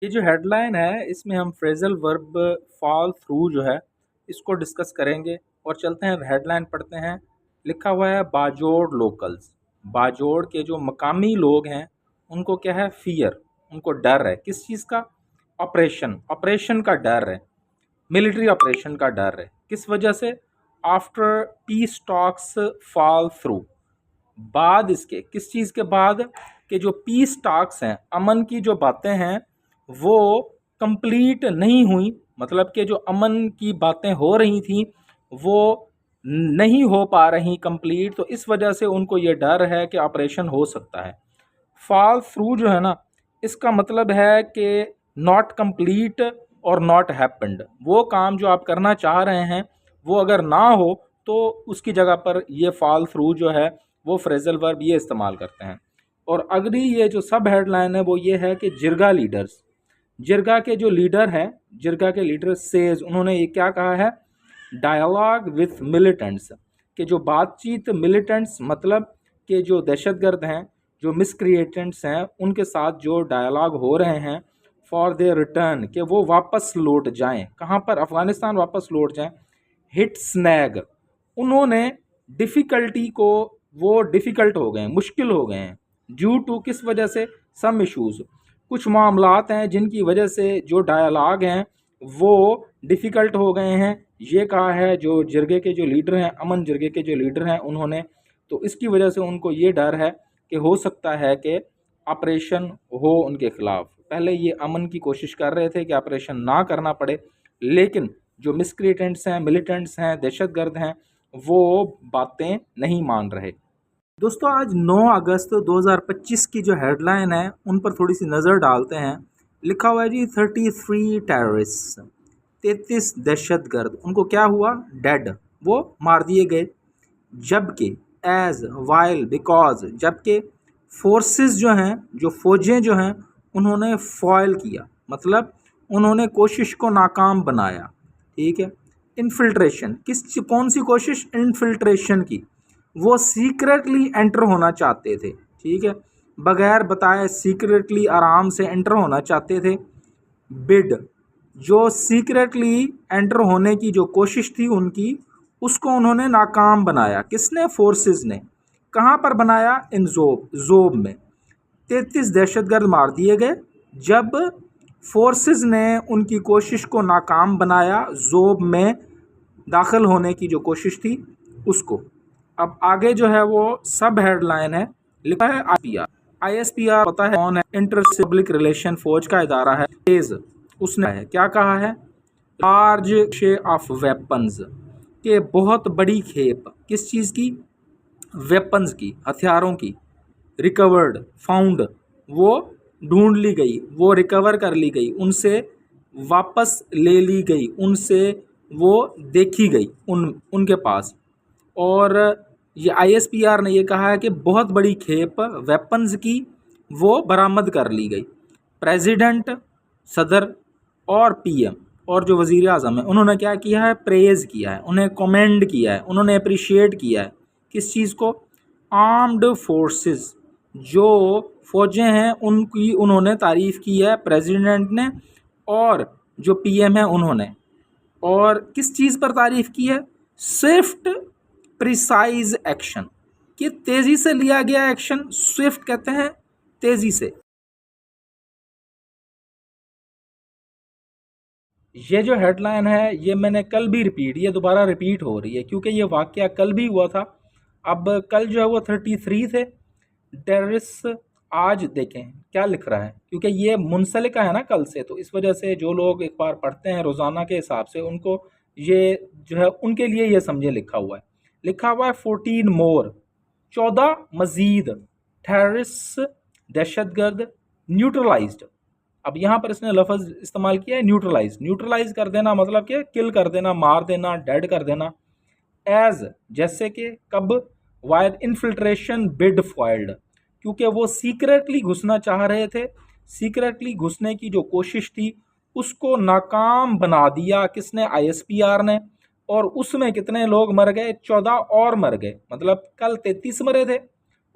ये जो हेडलाइन है इसमें हम फ्रेजल वर्ब फॉल थ्रू जो है इसको डिस्कस करेंगे। और चलते हैं हेडलाइन पढ़ते हैं। लिखा हुआ है बाजोड़ लोकल्स। बाजोड़ के जो मकामी लोग हैं उनको क्या है, फियर, उनको डर है। किस चीज़ का? ऑपरेशन, ऑपरेशन का डर है, मिलिट्री ऑपरेशन का डर है। किस वजह से? After peace talks fall through, बाद इसके, किस चीज़ के बाद? कि जो पीस टॉक्स हैं, अमन की जो बातें हैं वो कंप्लीट नहीं हुई। मतलब कि जो अमन की बातें हो रही थी वो नहीं हो पा रही कंप्लीट, तो इस वजह से उनको ये डर है कि ऑपरेशन हो सकता है। फॉल थ्रू जो है ना, इसका मतलब है कि नॉट कंप्लीट और नॉट हैपेंड। वो काम जो आप करना चाह रहे हैं वो अगर ना हो तो उसकी जगह पर ये फॉल थ्रू जो है वो फ्रेजल वर्ब ये इस्तेमाल करते हैं। और अगली ये जो सब हेडलाइन है वो ये है कि जिरगा लीडर्स, जिरगा के जो लीडर हैं, जिरगा के लीडर सेज, उन्होंने ये क्या कहा है? डायलॉग विथ मिलिटेंट्स, कि जो बातचीत मिलिटेंट्स मतलब कि जो दहशतगर्द हैं, जो मिसक्रिएटेंट्स हैं, उनके साथ जो डायलॉग हो रहे हैं फॉर देयर रिटर्न, कि वो वापस लौट जाएं। कहाँ पर? अफ़गानिस्तान वापस लौट जाएं। हिट स्नैग, उन्होंने डिफ़िकल्टी को, वो डिफ़िकल्ट हो गए हैं, मुश्किल हो गए हैं। ड्यू टू, किस वजह से? सम इश्यूज़, कुछ मामलात हैं जिनकी वजह से जो डायलॉग हैं वो डिफ़िकल्ट हो गए हैं। ये कहा है जो जिरगे के जो लीडर हैं, अमन जिरगे के जो लीडर हैं उन्होंने। तो इसकी वजह से उनको ये डर है कि हो सकता है कि ऑपरेशन हो उनके ख़िलाफ़। पहले ये अमन की कोशिश कर रहे थे कि ऑपरेशन ना करना पड़े, लेकिन जो मिसक्रिएटेंट्स हैं, मिलिटेंट्स हैं, दहशतगर्द हैं, वो बातें नहीं मान रहे। दोस्तों आज 9 अगस्त 2025 की जो हेडलाइन है उन पर थोड़ी सी नज़र डालते हैं। लिखा हुआ है जी 33 टेररिस्ट, 33 दहशतगर्द, उनको क्या हुआ? डेड, वो मार दिए गए। जबकि एज, वाइल, बिकॉज, जबकि फोर्सेस जो हैं, जो फौजें जो हैं, उन्होंने फॉयल किया, मतलब उन्होंने कोशिश को नाकाम बनाया। ठीक है। इन्फिल्ट्रेशन, कौन सी कोशिश? इन्फिल्ट्रेशन की। वो सीक्रेटली एंटर होना चाहते थे। ठीक है, बगैर बताए सीक्रेटली आराम से एंटर होना चाहते थे। बिड, जो सीक्रेटली एंटर होने की जो कोशिश थी उनकी, उसको उन्होंने नाकाम बनाया। किसने? फोर्सेस ने। कहाँ पर बनाया? इन जोब, जोब में 33 दहशतगर्द मार दिए गए जब फोर्सेस ने उनकी कोशिश को नाकाम बनाया, जोब में दाखिल होने की जो कोशिश थी उसको। अब आगे जो है वो सब हेडलाइन है। लिखा है आईएसपीआर। आईएसपीआर पता है कौन है? इंटर पब्लिक रिलेशन फौज का इदारा है। तेज, उसने है क्या कहा है? लार्ज शे ऑफ वेपन्स, के बहुत बड़ी खेप। किस चीज़ की? वेपन्स की, हथियारों की। रिकवर्ड, फाउंड, वो ढूंढ ली गई, वो रिकवर कर ली गई, उनसे वापस ले ली गई, उनसे वो देखी गई, उनके पास। और ये आईएसपीआर ने ये कहा है कि बहुत बड़ी खेप वेपन्स की वो बरामद कर ली गई। प्रेसिडेंट, सदर और पीएम और जो वज़ीर आज़म है उन्होंने क्या किया है? प्रेज़ किया है, उन्हें कमेंड किया है, उन्होंने अप्रिशिएट किया है। किस चीज़ को? आर्म्ड फोर्सेस, जो फ़ौजें हैं उनकी उन्होंने तारीफ़ की है, प्रेसिडेंट ने और जो पीएम है उन्होंने। और किस चीज़ पर तारीफ़ की है? स्विफ्ट प्रिसाइज एक्शन, कि तेज़ी से लिया गया एक्शन। स्विफ्ट कहते हैं तेज़ी से। ये जो हेडलाइन है ये मैंने कल भी रिपीट, ये दोबारा रिपीट हो रही है क्योंकि ये वाक़या कल भी हुआ था। अब कल जो है वो 33 थे टेररिस्ट। आज देखें क्या लिख रहा है, क्योंकि ये मुंसलिका है ना कल से, तो इस वजह से जो लोग एक बार पढ़ते हैं रोज़ाना के हिसाब से उनको ये जो है उनके लिए ये समझे लिखा हुआ है। लिखा हुआ है 14 मोर, 14 मज़ीद टेररिस्ट, दहशतगर्द, न्यूट्रलाइज्ड। अब यहाँ पर इसने लफ्ज़ इस्तेमाल किया है न्यूट्रलाइज। न्यूट्रलाइज कर देना मतलब कि किल कर देना, मार देना, डेड कर देना। एज, जैसे कि, कब? वाइल इन्फिल्ट्रेशन बिड फॉइल्ड, क्योंकि वो सीक्रेटली घुसना चाह रहे थे। सीक्रेटली घुसने की जो कोशिश थी उसको नाकाम बना दिया। किसने? आईएसपीआर ने। और उसमें कितने लोग मर गए? 14 और मर गए। मतलब कल 33 मरे थे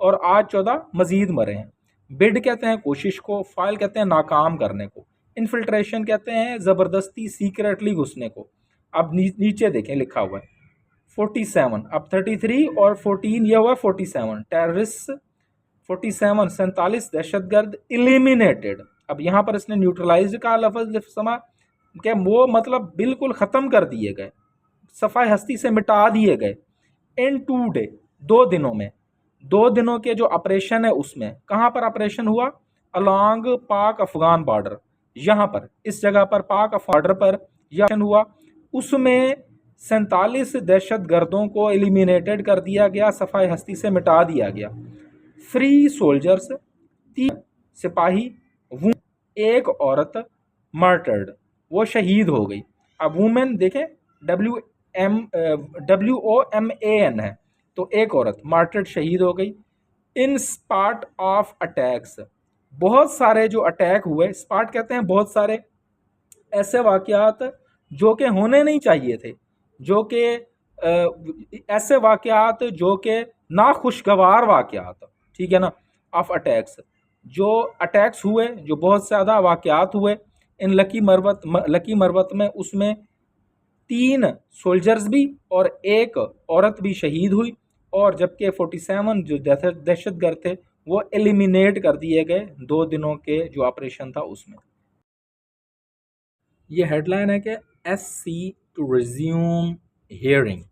और आज 14 मजीद मरे हैं। बिड कहते हैं कोशिश को, फाइल कहते हैं नाकाम करने को। इन्फिल्ट्रेशन कहते हैं ज़बरदस्ती सीक्रेटली घुसने को। अब नीचे देखें लिखा हुआ है 47, अब 33 और 14 ये हुआ 47 टेररिस्ट, 47 दहशतगर्द इलिमिनेटेड। अब यहाँ पर इसने न्यूट्रलाइज का लफ्ज़ समा क्या वो मतलब बिल्कुल ख़त्म कर दिए गए, सफ़ाई हस्ती से मिटा दिए गए। इन 2 डे 2 दिनों में, 2 दिनों के जो ऑपरेशन है उसमें कहाँ पर ऑपरेशन हुआ, अलॉन्ग पाक अफगान बॉर्डर, यहाँ पर इस जगह पर पाक बॉर्डर पर यह हुआ। उसमें 47 दहशत गर्दों को एलिमिनेटेड कर दिया गया, सफ़ाई हस्ती से मिटा दिया गया। 3 सोल्जर्स 3 सिपाही, एक औरत मर्टर्ड, वो शहीद हो गई। अब वुमेन देखें WOMAN है, तो एक औरत मार्टर्ड शहीद हो गई। इन स्पार्ट ऑफ अटैक्स, बहुत सारे जो अटैक हुए, स्पार्ट कहते हैं बहुत सारे ऐसे वाक़यात जो कि होने नहीं चाहिए थे, जो कि ऐसे वाक़यात जो कि नाखुशगवार वाक़यात, ठीक है ना, ऑफ अटैक्स, जो अटैक्स हुए, जो बहुत ज़्यादा वाक़यात हुए इन लकी मरवत में, उसमें 3 सोल्जर्स भी और एक औरत भी शहीद हुई, और जबकि 47 जो दहशतगर्द थे वो एलिमिनेट कर दिए गए 2 दिनों के जो ऑपरेशन था उसमें। ये हेडलाइन है कि SC to resume hearing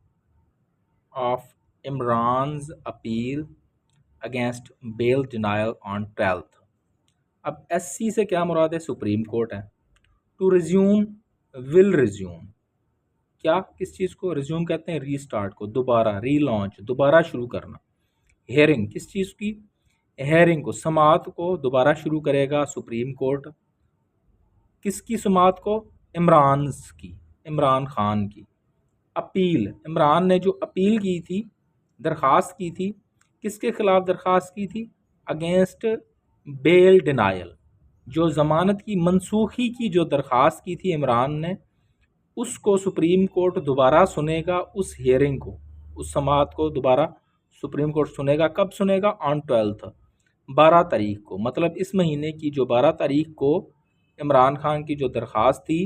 of Imran's appeal against bail denial on 12th। अब SC से क्या मुराद है, सुप्रीम कोर्ट है। टू रिज्यूम, विल रिज्यूम, क्या किस चीज़ को रिज्यूम कहते हैं, रीस्टार्ट को, दोबारा रीलॉन्च, दोबारा शुरू करना। हेयरिंग किस चीज़ की, हेयरिंग को, समाअत को दोबारा शुरू करेगा सुप्रीम कोर्ट। किसकी समाअत को, इमरान की, इमरान खान की। अपील, इमरान ने जो अपील की थी, दरख्वास्त की थी, किसके खिलाफ दरख्वास्त की थी, अगेंस्ट बेल डिनायल, जो ज़मानत की मनसूखी की जो दरख्वास्त की थी इमरान ने, उसको सुप्रीम कोर्ट दोबारा सुनेगा। उस हियरिंग को, उस समाअत को दोबारा सुप्रीम कोर्ट सुनेगा। कब सुनेगा, ऑन 12th, 12 तारीख को, मतलब इस महीने की जो 12 तारीख को इमरान खान की जो दरख्वास्त थी,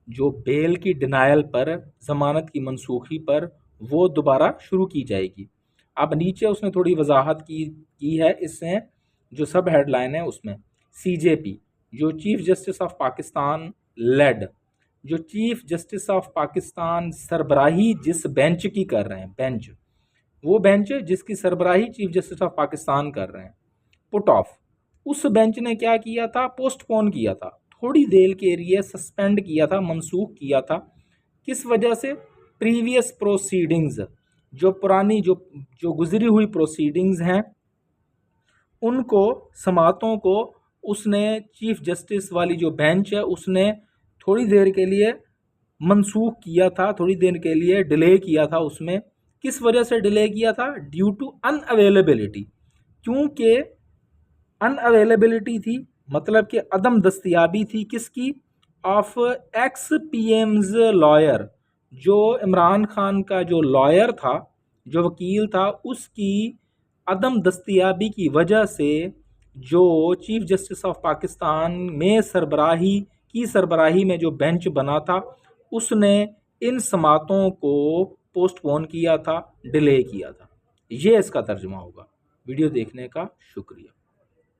जो बेल की डिनायल पर, ज़मानत की मनसूखी पर, वो दोबारा शुरू की जाएगी। अब नीचे उसने थोड़ी वजाहत की है, इससे जो सब हेडलाइन है उसमें CJP, जो chief justice of Pakistan led, जो चीफ जस्टिस ऑफ पाकिस्तान सरबराही जिस बेंच की कर रहे हैं, बेंच, वो बेंच जिसकी सरबराही चीफ जस्टिस ऑफ पाकिस्तान कर रहे हैं, पुट ऑफ, उस बेंच ने क्या किया था, पोस्टपोन किया था, थोड़ी देर के लिए सस्पेंड किया था, मनसूख किया था। किस वजह से, प्रीवियस प्रोसीडिंग्स, जो पुरानी जो गुजरी हुई प्रोसीडिंग्स हैं, उनको, समातों को उसने, चीफ जस्टिस वाली जो बेंच है उसने थोड़ी देर के लिए मनसूख किया था, थोड़ी देर के लिए डिले किया था उसमें। किस वजह से डिले किया था, ड्यू टू अनअवेलेबिलिटी, क्योंकि अनअवेलेबिलिटी थी, मतलब कि अदम दस्तयाबी थी, किसकी, ऑफ एक्स PM's लॉयर, जो इमरान खान का जो लॉयर था, जो वकील था, उसकी अदम दस्तयाबी की वजह से जो चीफ जस्टिस ऑफ पाकिस्तान में सरबराही में जो बेंच बना था, उसने इन समातों को पोस्टपोन किया था, डिले किया था। ये इसका तर्जुमा होगा। वीडियो देखने का शुक्रिया।